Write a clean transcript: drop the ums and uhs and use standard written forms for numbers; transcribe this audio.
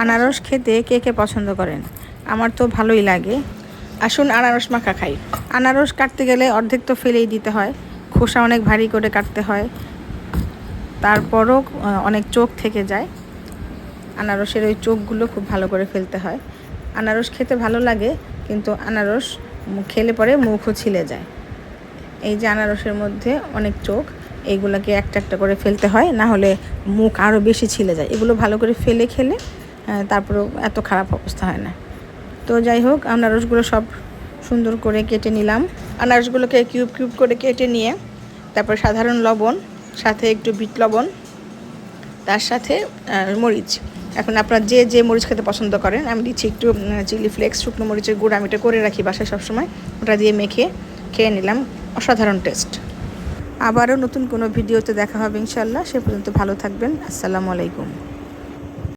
আনারস খেতে কে কে পছন্দ করেন? আমার তো ভালোই লাগে। আসুন আনারস মাখা খাই। আনারস কাটতে গেলে অর্ধেক তো ফেলেই দিতে হয়, খোসা অনেক ভারী করে কাটতে হয়, তারপরও অনেক চোখ থেকে যায়। আনারসের ওই চোখগুলো খুব ভালো করে ফেলতে হয়। আনারস খেতে ভালো লাগে, কিন্তু আনারস খেলে পরে মুখও ছিলে যায়। এই যে আনারসের মধ্যে অনেক চোখ, এইগুলোকে একটা একটা করে ফেলতে হয়, না হলে মুখ আরও বেশি ছিলে যায়। এগুলো ভালো করে ফেলে খেলে তারপরেও এত খারাপ অবস্থা হয় না। তো যাই হোক, আনারসগুলো সব সুন্দর করে কেটে নিলাম। আনারসগুলোকে কিউব কিউব করে কেটে নিয়ে তারপর সাধারণ লবণ, সাথে একটু বিট লবণ, তার সাথে মরিচ। এখন আপনারা যে যে মরিচ খেতে পছন্দ করেন, আমি দিচ্ছি একটু চিলি ফ্লেক্স, শুকনো মরিচের গুঁড়া, আমি এটা করে রাখি বাসায় সবসময়, ওটা দিয়ে মেখে খেয়ে নিলাম। অসাধারণ টেস্ট। আবারও নতুন কোনো ভিডিওতে দেখা হবে ইনশাল্লাহ। সে পর্যন্ত ভালো থাকবেন। আসসালামু আলাইকুম।